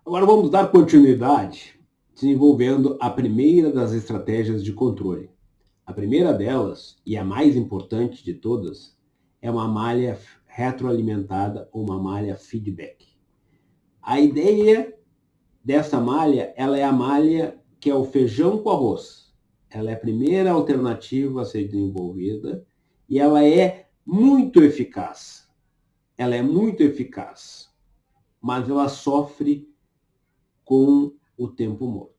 Agora vamos dar continuidade desenvolvendo a primeira das estratégias de controle. A primeira delas, e a mais importante de todas, é uma malha retroalimentada ou uma malha feedback. A ideia dessa malha, ela é a malha que é o feijão com arroz. Ela é a primeira alternativa a ser desenvolvida e ela é muito eficaz. Ela é muito eficaz, mas ela sofre com o tempo morto.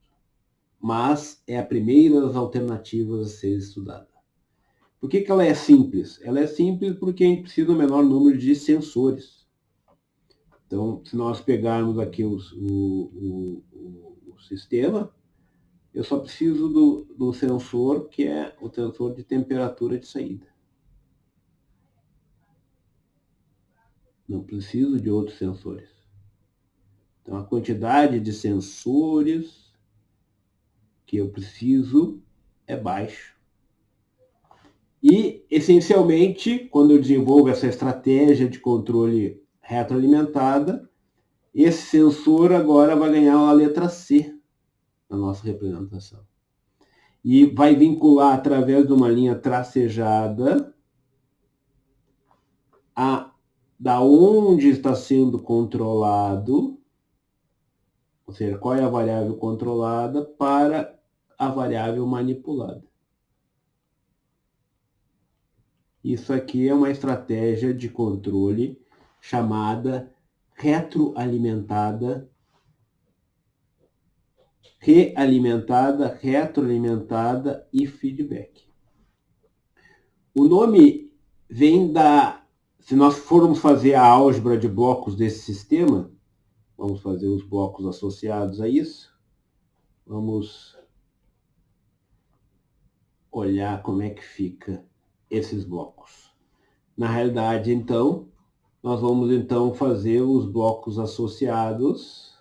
Mas é a primeira das alternativas a ser estudada. Por que ela é simples? Ela é simples porque a gente precisa do menor número de sensores. Então, se nós pegarmos aqui o sistema, eu só preciso do sensor, que é o sensor de temperatura de saída. Não preciso de outros sensores. Então, a quantidade de sensores que eu preciso é baixa. E, essencialmente, quando eu desenvolvo essa estratégia de controle retroalimentada, esse sensor agora vai ganhar a letra C na nossa representação. E vai vincular através de uma linha tracejada da onde está sendo controlado, ou seja, qual é a variável controlada para a variável manipulada. Isso aqui é uma estratégia de controle chamada retroalimentada, retroalimentada e feedback. O nome vem se nós formos fazer a álgebra de blocos desse sistema, vamos fazer os blocos associados a isso, vamos olhar como é que fica esses blocos. Na realidade, então, nós vamos então fazer os blocos associados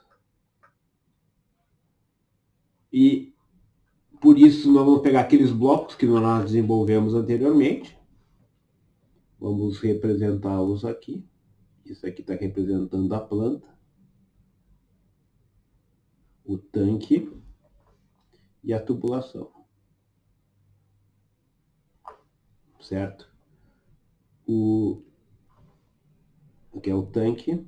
e por isso nós vamos pegar aqueles blocos que nós desenvolvemos anteriormente, vamos representá-los aqui. Isso aqui está representando a planta, o tanque e a tubulação. Certo? Aqui é o tanque.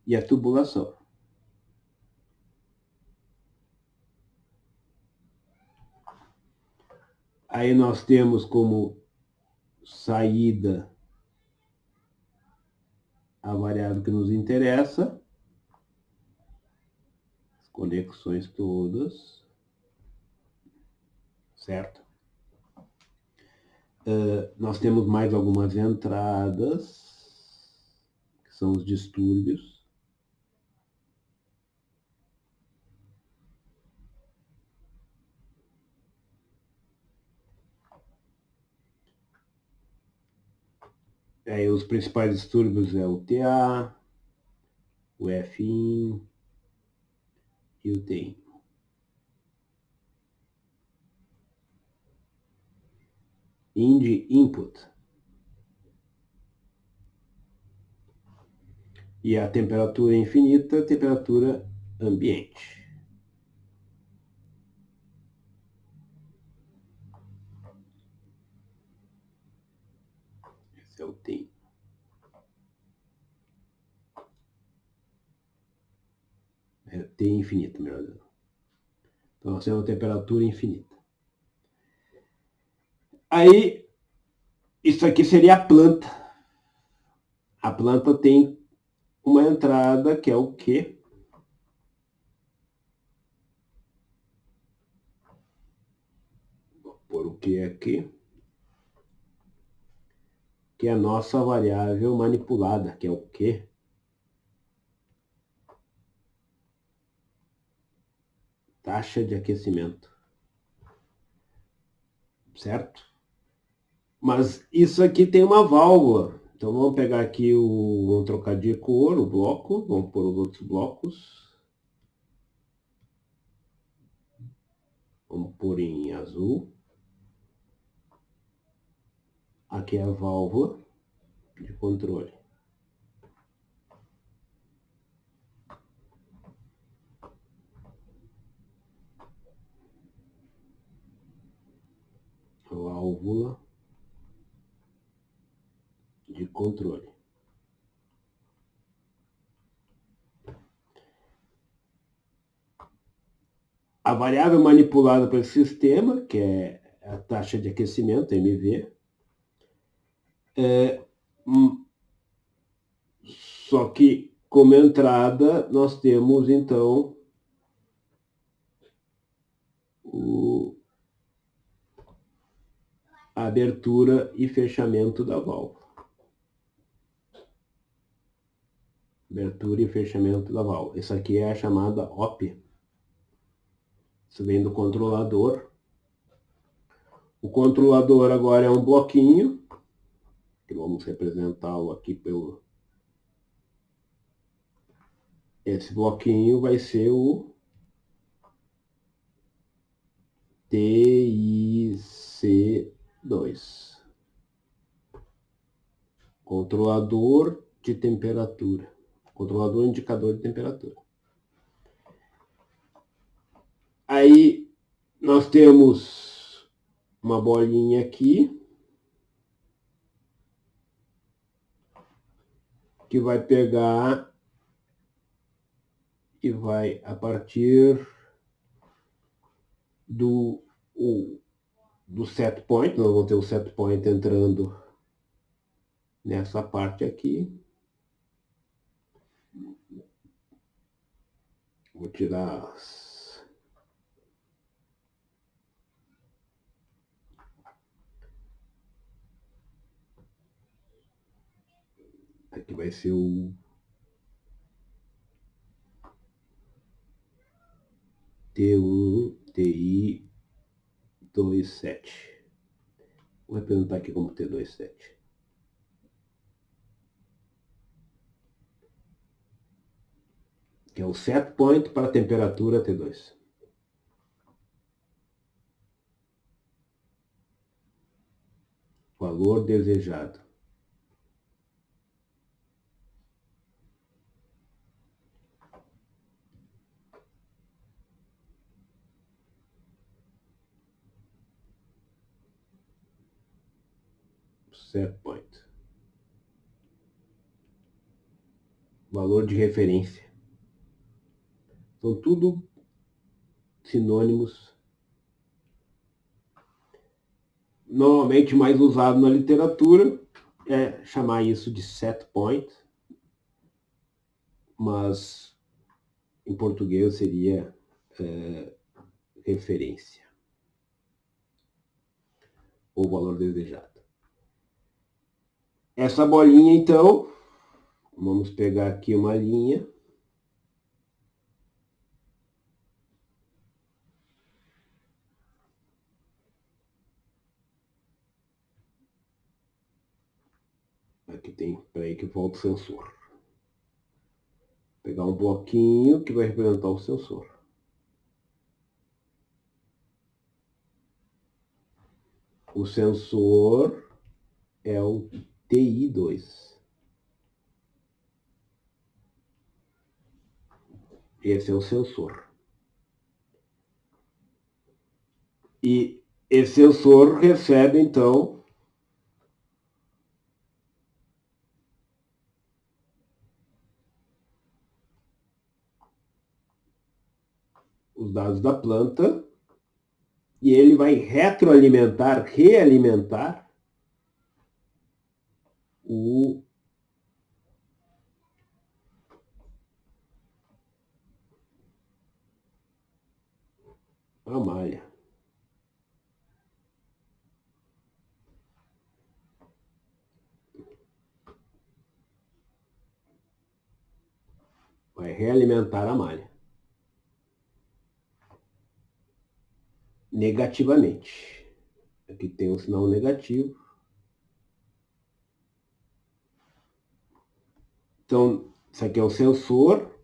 E a tubulação. Aí nós temos como saída a variável que nos interessa, as conexões todas, certo? Nós temos mais algumas entradas, que são os distúrbios. Aí os principais distúrbios é o TA, o FIN e o TIN. IND input. E a temperatura infinita, temperatura ambiente. Esse é o TIN. É T infinito, melhor dizendo. Então nós temos a temperatura infinita. Aí, isso aqui seria a planta. A planta tem uma entrada que é o Q. Vou pôr o Q aqui. Que é a nossa variável manipulada, que é o Q. Taxa de aquecimento. Certo? Mas isso aqui tem uma válvula. Então vamos pegar aqui vamos trocar de cor o bloco, vamos pôr os outros blocos. Vamos pôr em azul. Aqui é a válvula de controle. Válvula de controle. A variável manipulada pelo sistema, que é a taxa de aquecimento, MV, só que como entrada nós temos então a abertura e fechamento da válvula. Abertura e fechamento da válvula. Isso aqui é a chamada OP. Isso vem do controlador. O controlador agora é um bloquinho, que vamos representá-lo aqui pelo... Esse bloquinho vai ser o TIC2. Controlador de temperatura. Controlador indicador de temperatura. Aí nós temos uma bolinha aqui que vai pegar e vai a partir do set point, nós vamos ter o set point entrando nessa parte aqui. Vou tirar aqui vai ser o T1 TI 27. Vou representar aqui como T27. Que é o set point para a temperatura T2. Valor desejado. Set point. Valor de referência. São tudo sinônimos. Normalmente mais usado na literatura é chamar isso de set point, mas em português seria referência ou valor desejado. Essa bolinha, então, vamos pegar aqui uma linha. Aqui tem, peraí que volta o sensor. Vou pegar um bloquinho que vai representar o sensor. O sensor é o TI2. Esse é o sensor. E esse sensor recebe, então, os dados da planta e ele vai realimentar a malha. Vai realimentar a malha. Negativamente. Aqui tem um sinal negativo. Então, isso aqui é o sensor.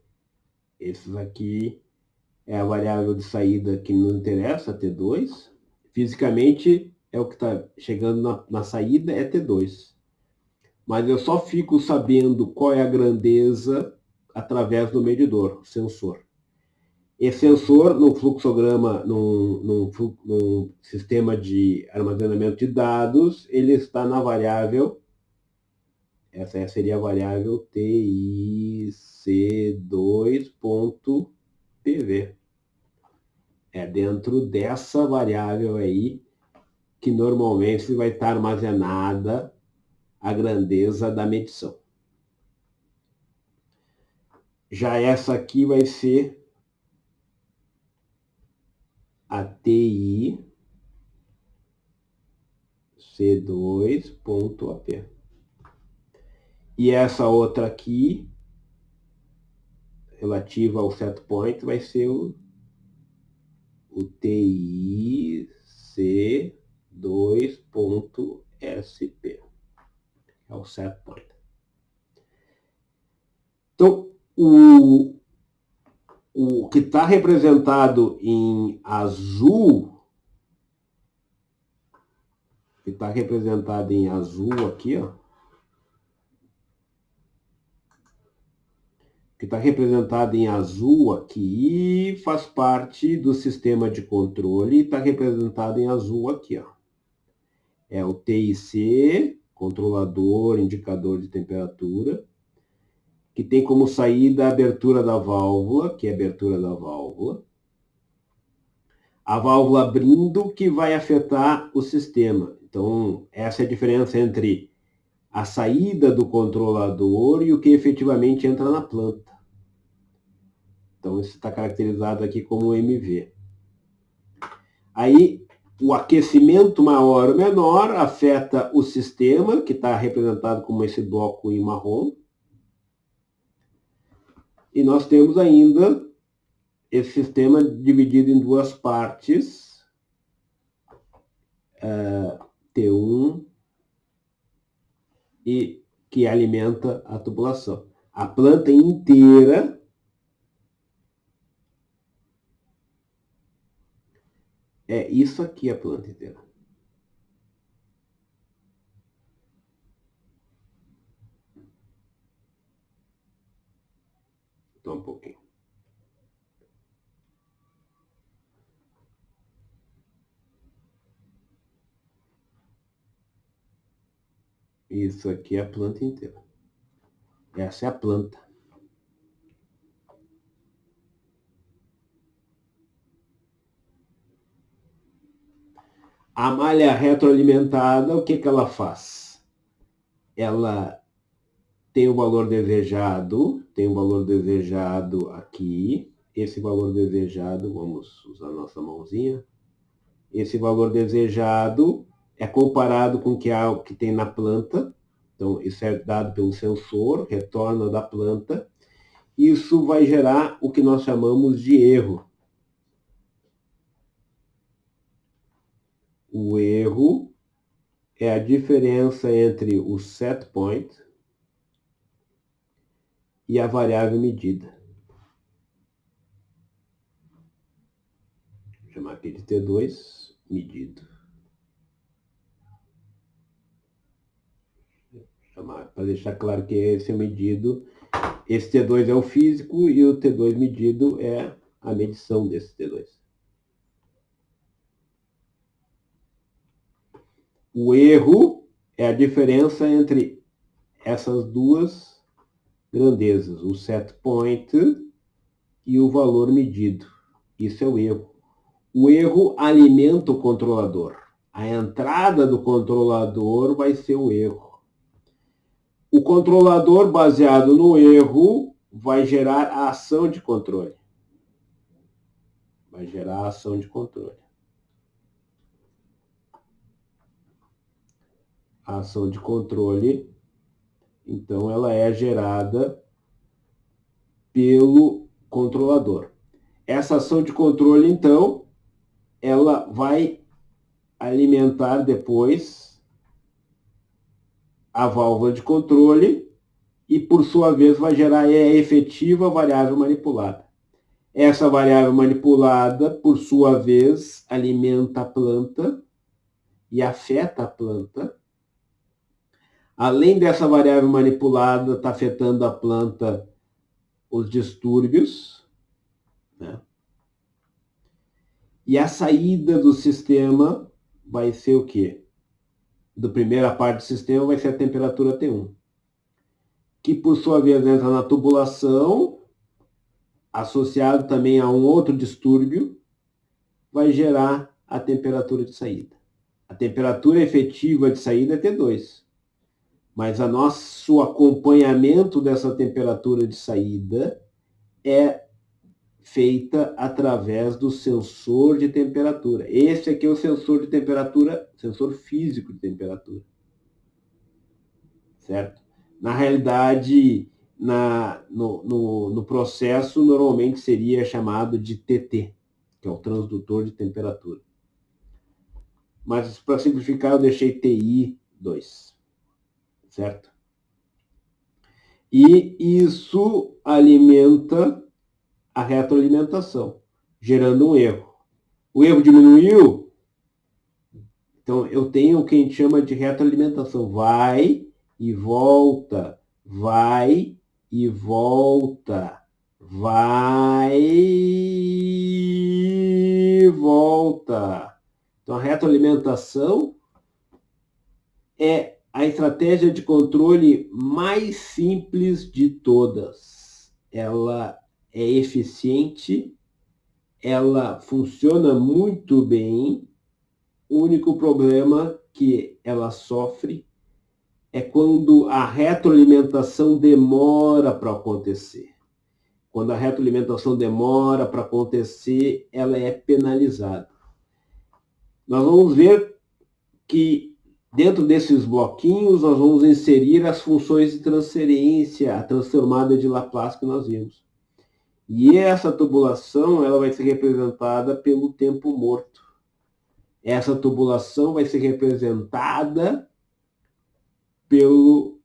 Esses aqui é a variável de saída que nos interessa, T2. Fisicamente, é o que está chegando na saída, é T2. Mas eu só fico sabendo qual é a grandeza através do medidor, o sensor. Esse sensor, no fluxograma, num sistema de armazenamento de dados, ele está na variável, essa seria a variável TIC2.PV. É dentro dessa variável aí que normalmente vai estar armazenada a grandeza da medição. Já essa aqui vai ser a TI C2.AP. E essa outra aqui, relativa ao set point, vai ser o TI C2.SP. É o set point. Então, o que está representado em azul, aqui, ó, que está representado em azul aqui, faz parte do sistema de controle e está representado em azul aqui, ó. É o TIC, controlador, indicador de temperatura, que tem como saída a abertura da válvula, que é a abertura da válvula. A válvula abrindo que vai afetar o sistema. Então, essa é a diferença entre a saída do controlador e o que efetivamente entra na planta. Então, isso está caracterizado aqui como MV. Aí, o aquecimento maior ou menor afeta o sistema, que está representado como esse bloco em marrom. E nós temos ainda esse sistema dividido em duas partes, T1, e que alimenta a tubulação. A planta inteira é isso aqui, a planta inteira. Então, um pouquinho. Isso aqui é a planta inteira. Essa é a planta. A malha retroalimentada, o que ela faz? Ela tem o valor desejado, aqui. Esse valor desejado, vamos usar a nossa mãozinha. Esse valor desejado é comparado com o que tem na planta. Então, isso é dado pelo sensor, retorna da planta. Isso vai gerar o que nós chamamos de erro. O erro é a diferença entre o set point e a variável medida. Vou chamar aqui de T2 medido. Para deixar claro que esse é o medido. Esse T2 é o físico e o T2 medido é a medição desse T2. O erro é a diferença entre essas duas grandezas, o set point e o valor medido. Isso é o erro. O erro alimenta o controlador. A entrada do controlador vai ser o erro. O controlador, baseado no erro, vai gerar a ação de controle. A ação de controle, então, ela é gerada pelo controlador. Essa ação de controle, então, ela vai alimentar depois a válvula de controle e, por sua vez, vai gerar a efetiva variável manipulada. Essa variável manipulada, por sua vez, alimenta a planta e afeta a planta. Além dessa variável manipulada, está afetando a planta os distúrbios, né? E a saída do sistema vai ser o quê? Da primeira parte do sistema vai ser a temperatura T1, que por sua vez entra na tubulação, associado também a um outro distúrbio, vai gerar a temperatura de saída. A temperatura efetiva de saída é T2, mas o nosso acompanhamento dessa temperatura de saída é feita através do sensor de temperatura. Esse aqui é o sensor de temperatura, sensor físico de temperatura. Certo? Na realidade, no processo, normalmente seria chamado de TT, que é o transdutor de temperatura. Mas, para simplificar, eu deixei TI2. Certo? E isso alimenta a retroalimentação, gerando um erro. O erro diminuiu, então eu tenho o que a gente chama de retroalimentação. Vai e volta, vai e volta, vai e volta. Então a retroalimentação é a estratégia de controle mais simples de todas. Ela é eficiente, ela funciona muito bem. O único problema que ela sofre é quando a retroalimentação demora para acontecer. Quando a retroalimentação demora para acontecer, ela é penalizada. Nós vamos ver que dentro desses bloquinhos, nós vamos inserir as funções de transferência, a transformada de Laplace que nós vimos. E essa tubulação ela vai ser representada pelo tempo morto. Essa tubulação vai ser representada pelo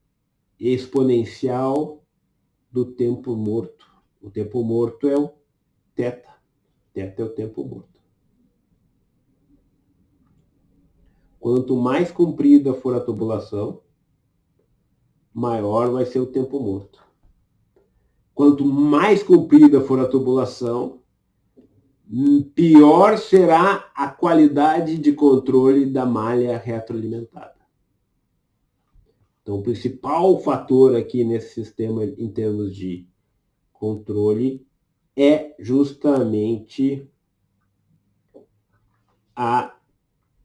exponencial do tempo morto. O tempo morto é o θ. θ é o tempo morto. Quanto mais comprida for a tubulação, maior vai ser o tempo morto. Quanto mais comprida for a tubulação, pior será a qualidade de controle da malha retroalimentada. Então, o principal fator aqui nesse sistema, em termos de controle, é justamente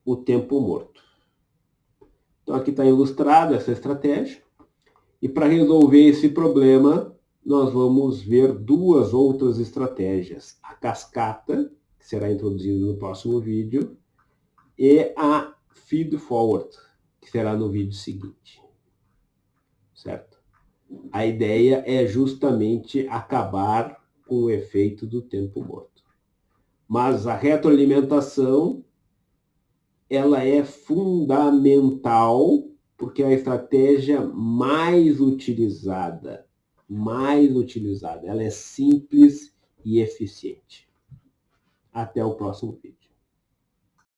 o tempo morto. Então, aqui está ilustrada essa estratégia. E para resolver esse problema, nós vamos ver duas outras estratégias. A cascata, que será introduzida no próximo vídeo, e a feed forward, que será no vídeo seguinte. Certo? A ideia é justamente acabar com o efeito do tempo morto. Mas a retroalimentação, ela é fundamental, porque é a estratégia mais utilizada. Ela é simples e eficiente. Até o próximo vídeo.